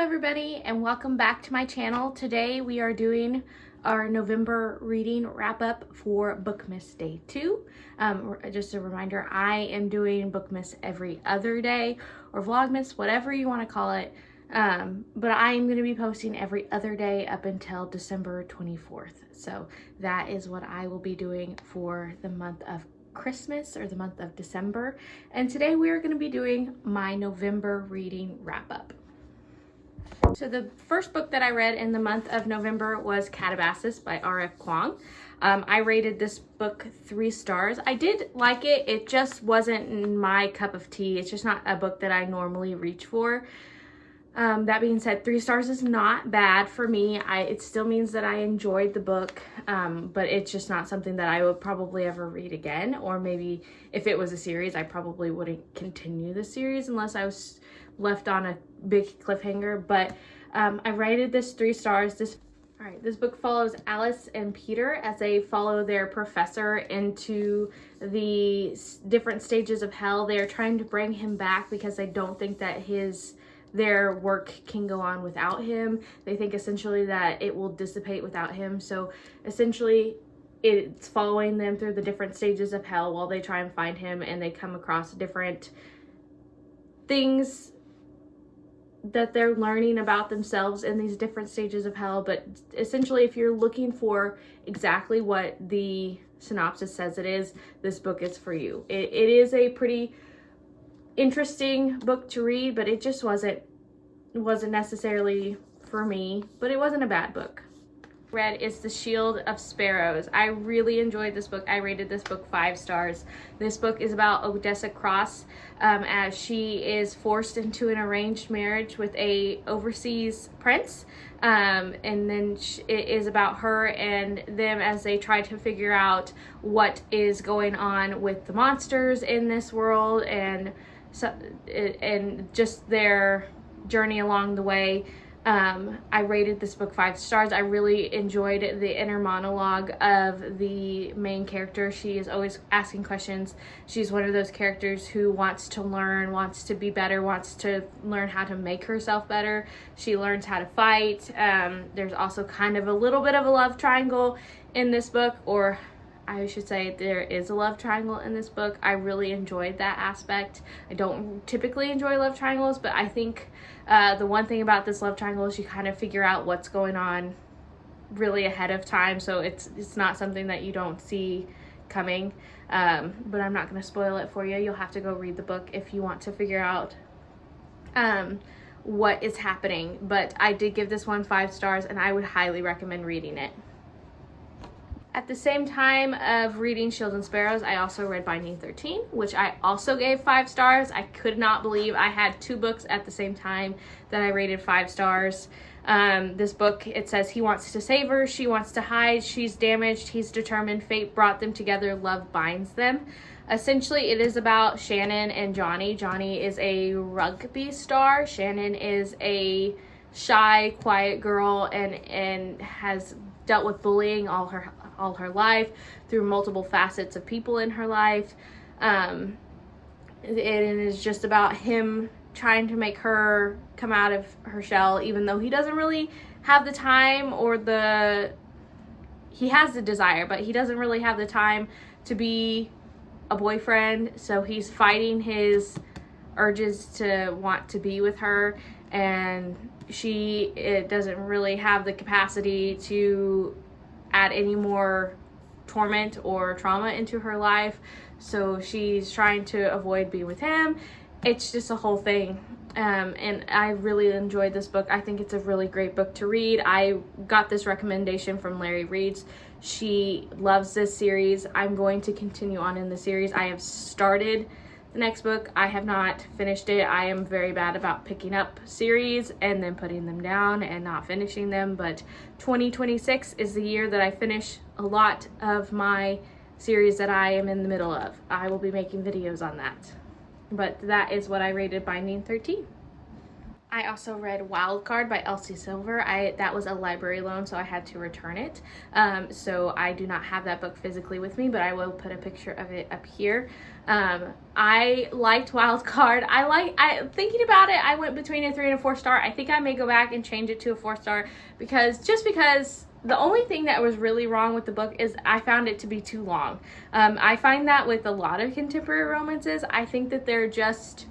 everybody, and welcome back to my channel. Today we are doing our November reading wrap-up for Bookmas Day 2. Just a reminder, I am doing Bookmas every other day, or Vlogmas, whatever you want to call it. But I am going to be posting every other day up until December 24th. So that is what I will be doing for the month of Christmas, or the month of December. And today we are going to be doing my November reading wrap-up. So the first book that I read in the month of November was Calabasas by R.F. Kuang. I rated this book 3 stars. I did like it. It just wasn't my cup of tea. It's just not a book that I normally reach for. That being said, 3 stars is not bad for me. It still means that I enjoyed the book, but it's just not something that I would probably ever read again. Or maybe if it was a series, I probably wouldn't continue the series unless I was left on a big cliffhanger. But I rated this 3 stars. This book follows Alice and Peter as they follow their professor into the different stages of hell. They are trying to bring him back because they don't think that their work can go on without him. They think essentially that it will dissipate without him. So essentially it's following them through the different stages of hell while they try and find him, and they come across different things that they're learning about themselves in these different stages of hell. But essentially, if you're looking for exactly what the synopsis says it is, this book is for you. It is a pretty interesting book to read, but it just wasn't necessarily for me. But it wasn't a bad book. Read is The Shield of Sparrows. I really enjoyed this book. I rated this book 5 stars. This book is about Odessa Cross as she is forced into an arranged marriage with a overseas prince, and then it is about her and them as they try to figure out what is going on with the monsters in this world, and just their journey along the way. I rated this book 5 stars. I really enjoyed the inner monologue of the main character. She is always asking questions. She's one of those characters who wants to learn, wants to be better, wants to learn how to make herself better. She learns how to fight. There's also kind of a little bit of a love triangle in this book, or I should say there is a love triangle in this book. I really enjoyed that aspect. I don't typically enjoy love triangles, but I think the one thing about this love triangle is you kind of figure out what's going on really ahead of time, so it's not something that you don't see coming. But I'm not going to spoil it for you. You'll have to go read the book if you want to figure out what is happening. But I did give this one 5 stars, and I would highly recommend reading it. At the same time of reading Shield and Sparrows, I also read Binding 13, which I also gave 5 stars. I could not believe I had 2 books at the same time that I rated 5 stars. This book, it says he wants to save her, she wants to hide, she's damaged, he's determined, fate brought them together, love binds them. Essentially, it is about Shannon and Johnny. Johnny is a rugby star. Shannon is a shy, quiet girl and has dealt with bullying all her life through multiple facets of people in her life. It is just about him trying to make her come out of her shell, even though he doesn't really have the time, or he has the desire, but he doesn't really have the time to be a boyfriend. So he's fighting his urges to want to be with her, and she doesn't really have the capacity to add any more torment or trauma into her life, so she's trying to avoid being with him. It's just a whole thing, and I really enjoyed this book. I think it's a really great book to read. I got this recommendation from Larry Reads. She loves this series. I'm going to continue on in the series. I have started the next book. I have not finished it. I am very bad about picking up series and then putting them down and not finishing them, but 2026 is the year that I finish a lot of my series that I am in the middle of. I will be making videos on that. But that is what I rated Binding 13. I also read Wild Card by Elsie Silver. That was a library loan, so I had to return it. So I do not have that book physically with me, but I will put a picture of it up here. I liked Wild Card. Thinking about it, I went between a 3 and a 4 star. I think I may go back and change it to a 4 star because the only thing that was really wrong with the book is I found it to be too long. I find that with a lot of contemporary romances, I think that they're just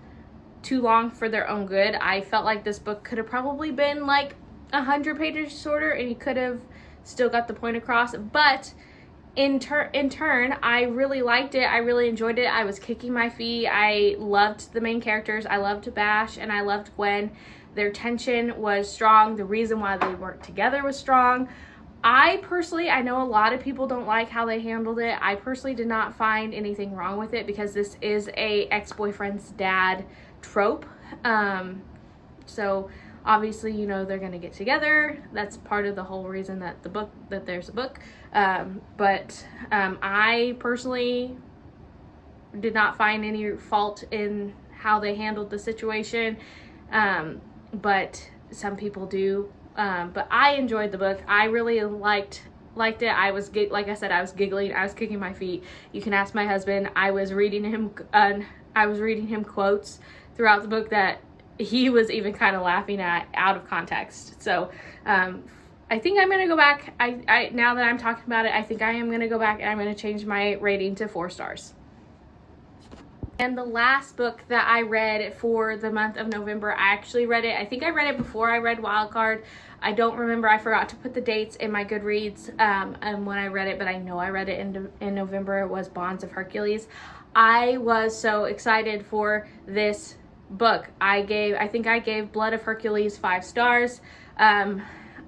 too long for their own good. I felt like this book could have probably been like 100 pages shorter and you could have still got the point across, but in turn I really liked it. I really enjoyed it. I was kicking my feet. I loved the main characters. I loved Bash and I loved Gwen. Their tension was strong. The reason why they weren't together was strong. I know a lot of people don't like how they handled it. I personally did not find anything wrong with it because this is a ex-boyfriend's dad trope. So obviously, you know, they're gonna get together. That's part of the whole reason that there's a book. I personally did not find any fault in how they handled the situation. But some people do. But I enjoyed the book. I really liked it. Like I said, I was giggling. I was kicking my feet. You can ask my husband. I was reading him quotes throughout the book that he was even kind of laughing at out of context. So I think I'm gonna go back. Now that I'm talking about it, I think I am gonna go back and I'm gonna change my rating to 4 stars. And the last book that I read for the month of November, I actually read it. I think I read it before I read Wild Card. I don't remember. I forgot to put the dates in my Goodreads and when I read it, but I know I read it in November. It was Bonds of Hercules. I was so excited for this book. I think I gave Blood of Hercules 5 stars.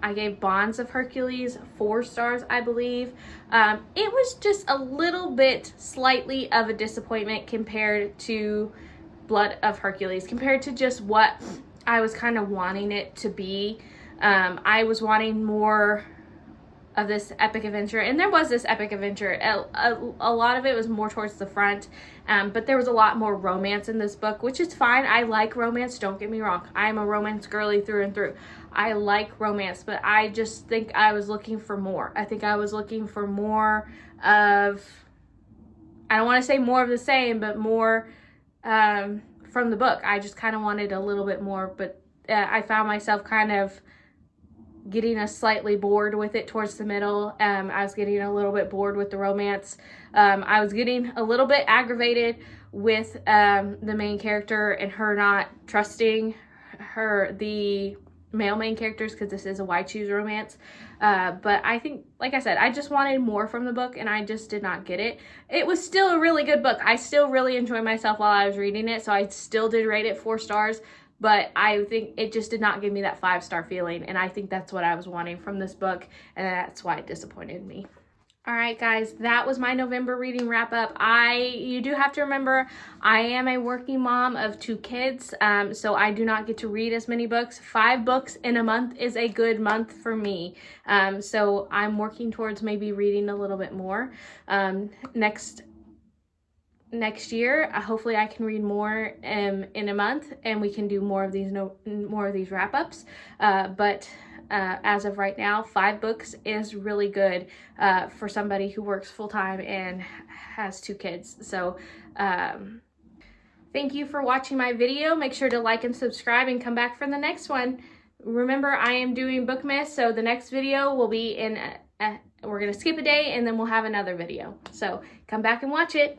I gave Bonds of Hercules 4 stars, I believe. It was just a little bit slightly of a disappointment compared to Blood of Hercules, compared to just what I was kind of wanting it to be. I was wanting more of this epic adventure, and there was this epic adventure. A lot of it was more towards the front, but there was a lot more romance in this book, which is fine. I like romance, don't get me wrong. I'm a romance girly through and through. I like romance, but I just think I was looking for more. I think I was looking for more of, I don't want to say more of the same, but more from the book. I just kind of wanted a little bit more, but I found myself kind of getting a slightly bored with it towards the middle. I was getting a little bit bored with the romance. I was getting a little bit aggravated with the main character and her not trusting the male main characters, because this is a why choose romance. But I think, like I said, I just wanted more from the book and I just did not get it. It was still a really good book. I still really enjoyed myself while I was reading it, so I still did rate it 4 stars. But I think it just did not give me that 5-star feeling. And I think that's what I was wanting from this book. And that's why it disappointed me. All right, guys, that was my November reading wrap up. You do have to remember, I am a working mom of 2 kids. So I do not get to read as many books. 5 books in a month is a good month for me. So I'm working towards maybe reading a little bit more. Next year, hopefully I can read more in a month and we can do more of these wrap-ups. But as of right now, 5 books is really good for somebody who works full-time and has 2 kids. So thank you for watching my video. Make sure to like and subscribe and come back for the next one. Remember, I am doing Bookmas, so the next video will be we're gonna skip a day and then we'll have another video. So come back and watch it.